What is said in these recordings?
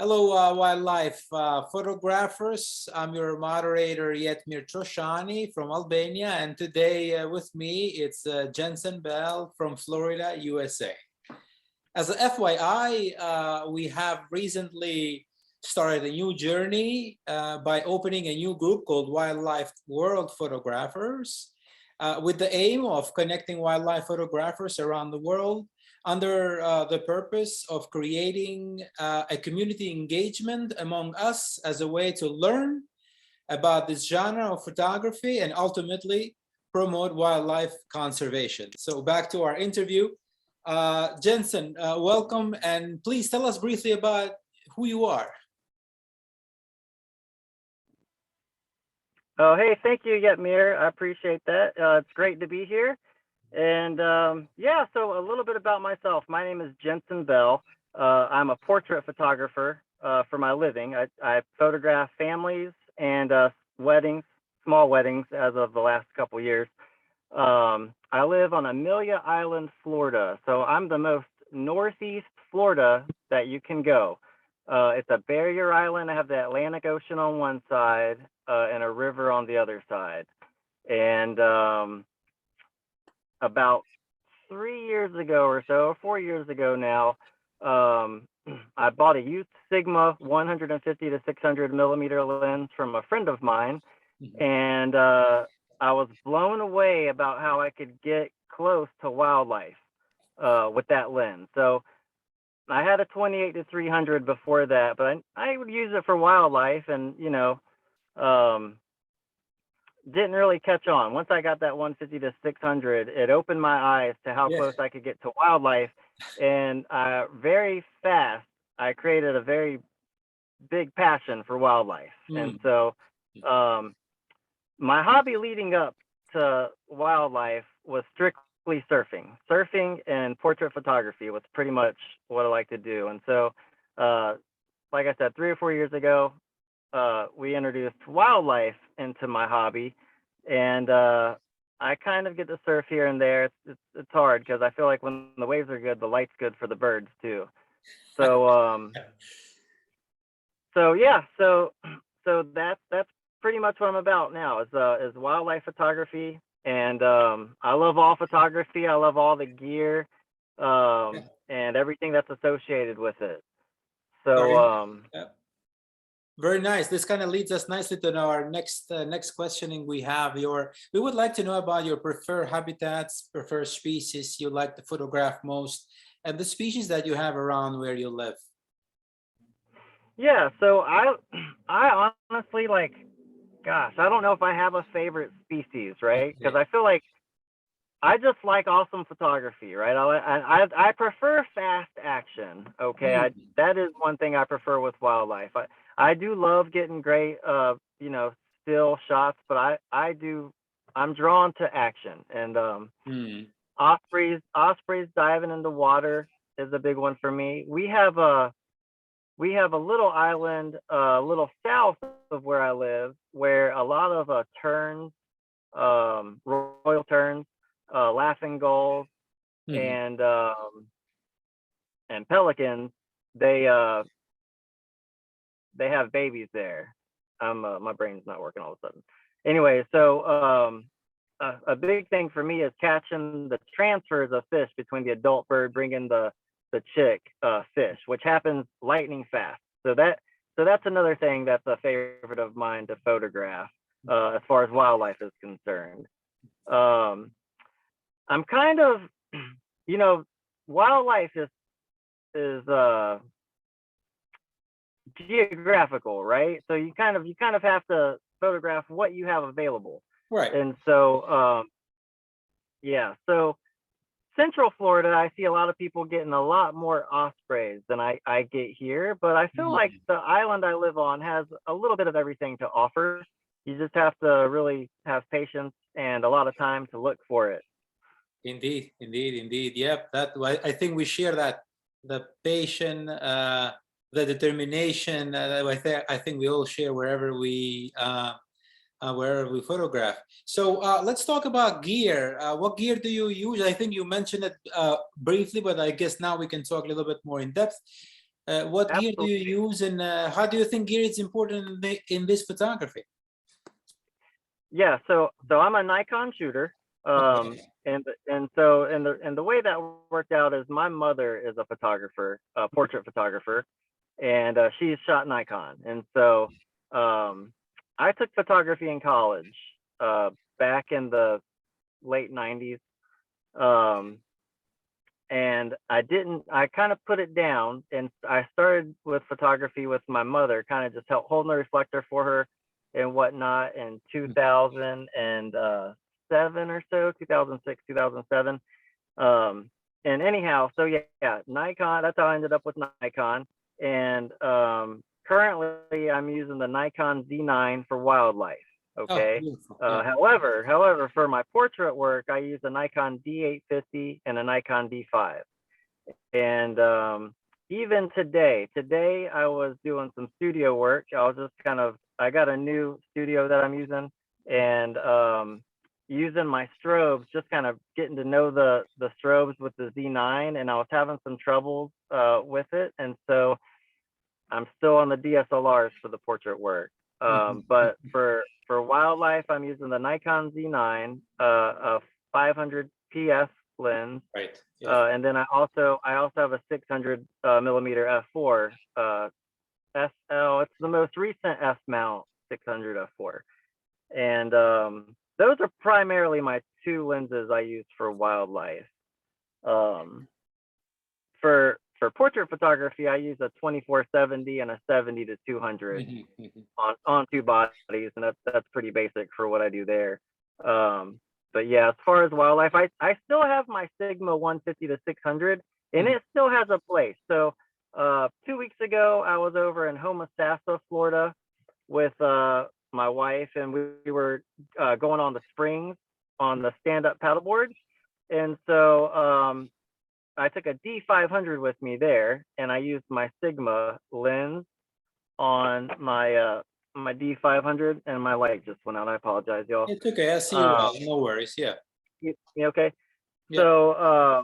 Hello, wildlife photographers. I'm your moderator, Yetmir Troshani from Albania, and today with me it's Jensen Bell from Florida, USA. As a FYI, we have recently started a new journey by opening a new group called Wildlife World Photographers with the aim of connecting wildlife photographers around the world under the purpose of creating a community engagement among us as a way to learn about this genre of photography and ultimately promote wildlife conservation. So back to our interview. Jensen, welcome, and please tell us briefly about who you are. Oh, hey, thank you, Yetmir. I appreciate that. It's great to be here. And yeah, so a little bit about myself. My name is Jensen Bell. I'm a portrait photographer for my living. I photograph families and weddings, small weddings as of the last couple years. I live on Amelia Island, Florida. So I'm the most northeast Florida that you can go. It's a barrier island. I have the Atlantic Ocean on one side and a river on the other side. And about 3 years ago or so, 4 years ago now, I bought a Youth Sigma 150 to 600 millimeter lens from a friend of mine. And I was blown away about how I could get close to wildlife with that lens. So I had a 28 to 300 before that, but I would use it for wildlife and, you know, didn't really catch on. Once I got that 150 to 600, it opened my eyes to how close I could get to wildlife. And very fast, I created a very big passion for wildlife. And so my hobby leading up to wildlife was strictly surfing. Surfing and portrait photography was pretty much what I like to do. And so, like I said, 3 or 4 years ago, we introduced wildlife into my hobby, and I kind of get to surf here and there. It's hard because I feel like when the waves are good, the light's good for the birds too. So so that's pretty much what I'm about now is wildlife photography, and I love all photography. I love all the gear and everything that's associated with it. So very nice. This kind of leads us nicely to our next questioning. We would like to know about your preferred habitats, preferred species you like to photograph most, and the species that you have around where you live. Yeah, so I honestly, like, gosh, I don't know if I have a favorite species, right? Because I feel like I just like awesome photography, right? I prefer fast action. Okay, that is one thing I prefer with wildlife. I do love getting great, you know, still shots, but I'm drawn to action. And ospreys diving in the water is a big one for me. We have a little island, a little south of where I live, where a lot of terns, royal terns, laughing gulls, and pelicans, they have babies there. My brain's not working all of a sudden. Anyway, so a big thing for me is catching the transfers of fish between the adult bird bringing the chick fish, which happens lightning fast. So that's another thing that's a favorite of mine to photograph as far as wildlife is concerned. I'm kind of, you know, wildlife is geographical, right? So you kind of have to photograph what you have available, right? And so yeah, so Central Florida, I see a lot of people getting a lot more ospreys than I get here, but I feel like the island I live on has a little bit of everything to offer. You just have to really have patience and a lot of time to look for it. Indeed. Yep, I think we share that, the patience, the determination. I think we all share wherever we photograph. So let's talk about gear. What gear do you use? I think you mentioned it briefly, but I guess now we can talk a little bit more in depth. What gear do you Absolutely. use, and how do you think gear is important in this photography? Yeah, so I'm a Nikon shooter. Okay. And the way that worked out is my mother is a photographer, a portrait photographer, and she's shot Nikon. And so I took photography in college back in the late 90s. Um, and I kind of put it down, and I started with photography with my mother, kind of just holding the reflector for her and whatnot in 2007 or so, 2006, 2007. And anyhow, so yeah, Nikon, that's how I ended up with Nikon. And currently I'm using the Nikon Z9 for wildlife. Oh, Okay. beautiful. Yeah. However, for my portrait work, I use a Nikon D850 and a Nikon D5. And even today I was doing some studio work. I got a new studio that I'm using, and using my strobes, just kind of getting to know the strobes with the Z9, and I was having some troubles with it, and so I'm still on the DSLRs for the portrait work. Mhm. But for wildlife, I'm using the Nikon Z9, a 500 PS lens, Right. Yeah. and then I also have a 600 millimeter f4 SL. It's the most recent F mount 600 f4, and those are primarily my two lenses I use for wildlife. Um, for portrait photography, I use a 2470 and a 70 to 200 Mhm, mhm. on two bodies, and that's pretty basic for what I do there. Um, but yeah, as far as wildlife, I still have my Sigma 150 to 600, and Mhm. it still has a place. So 2 weeks ago, I was over in Homosassa, Florida, with my wife, and we were going on the springs on the stand-up paddleboard, and so I took a D500 with me there, and I used my Sigma lens on my D500, and my light just went out. I apologize, y'all. It's okay. I see you Um, well. No worries. Yeah. you okay? Yeah. So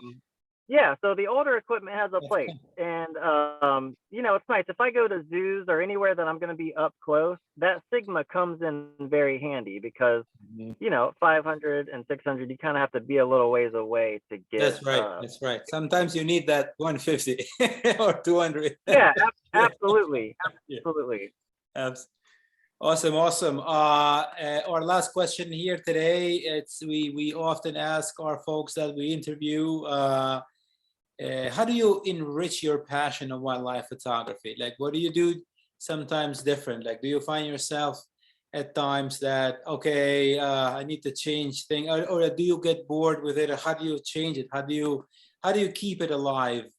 yeah, so the older equipment has a place, and it's nice if I go to zoos or anywhere that I'm going to be up close. That Sigma comes in very handy because Mhm. 500 and 600, you kind of have to be a little ways away to get That's right. That's right. Sometimes you need that 150 or 200. yeah, Yeah. absolutely, Yeah. absolutely. Abs- Awesome. Awesome. Our last question here today. We often ask our folks that we interview, how do you enrich your passion of wildlife photography? Like, what do you do sometimes different? Like, do you find yourself at times that, okay, I need to change thing, or do you get bored with it? Or how do you change it? How do you keep it alive?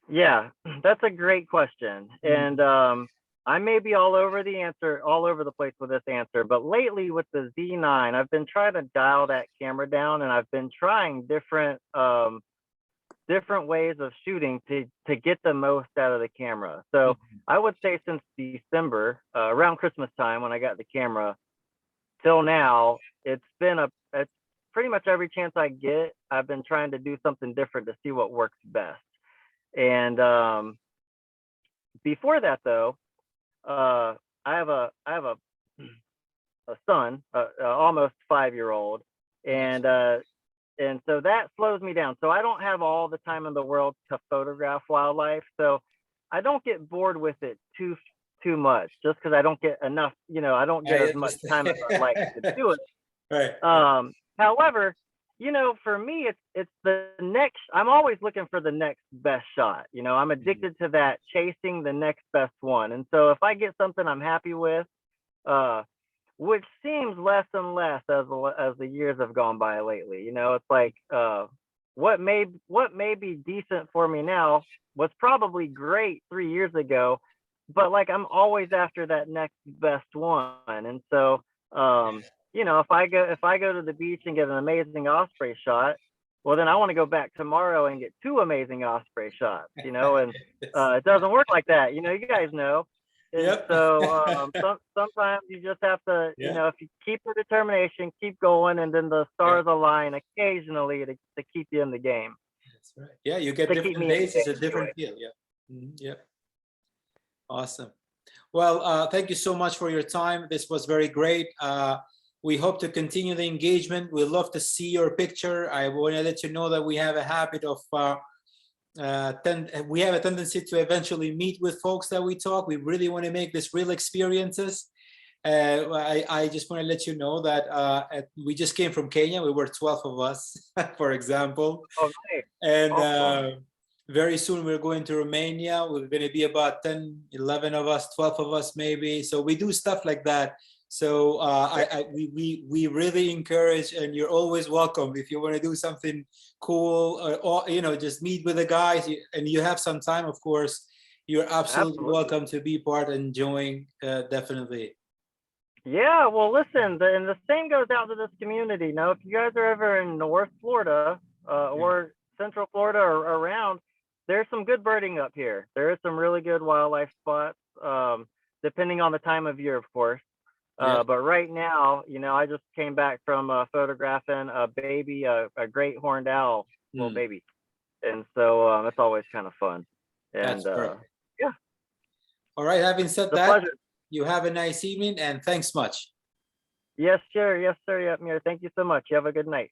Yeah, that's a great question. And Mm. I may be all over the place with this answer, but lately with the Z9, I've been trying to dial that camera down, and I've been trying different ways of shooting to get the most out of the camera. So Mhm. I would say since December, around Christmas time when I got the camera, till now, it's pretty much every chance I get, I've been trying to do something different to see what works best. And before that though, I have a son, almost 5 year old, Nice. and so that slows me down. So I don't have all the time in the world to photograph wildlife. So I don't get bored with it too much, just because I don't get enough. I don't get I as much time as I'd like to understand. do it. Right. However, for me, it's the next. I'm always looking for the next best shot. I'm Mhm. addicted to that, chasing the next best one. And so if I get something I'm happy with, uh, which seems less and less as the years have gone by lately. It's like what may be decent for me now was probably great 3 years ago, but like I'm always after that next best one. And so if I go to the beach and get an amazing osprey shot, well then I want to go back tomorrow and get two amazing osprey shots. And Yes. it doesn't work like that. You guys know. And Yep. so sometimes you just have to, Yeah. if you keep the determination, keep going, and then the Yeah. stars align occasionally to keep you in the game, That's right. Yeah, you get to keep different me days. It's a engaged different anyway. feel. Yeah. Yep. Awesome. Well, thank you so much for your time. This was very great. We hope to continue the engagement. We'd love to see your picture. I want to let you know that we have a habit of, we have a tendency to eventually meet with folks that we talk. We really want to make this real experiences. I just want to let you know that we just came from Kenya. We were 12 of us, for example. Okay. And Awesome. very soon we're going to Romania. We're going to be about 10, 11 of us, 12 of us maybe. So we do stuff like that. So we really encourage, and you're always welcome if you want to do something cool, or you know, just meet with the guys and you have some time, of course, you're absolutely welcome to be part and join, definitely. Yeah, well, listen, and the same goes out to this community. You know, if you guys are ever in North Florida or Central Florida or around, there's some good birding up here. There is some really good wildlife spots, depending on the time of year, of course. But right now, you know, I just came back from photographing a baby, a great horned owl, little baby. And so it's always kind of fun. And yeah. All right, having said It's a that, pleasure. you have a nice evening and thanks much. Yes, sir. Yes, sir. Yep, Mir. Thank you so much. You have a good night.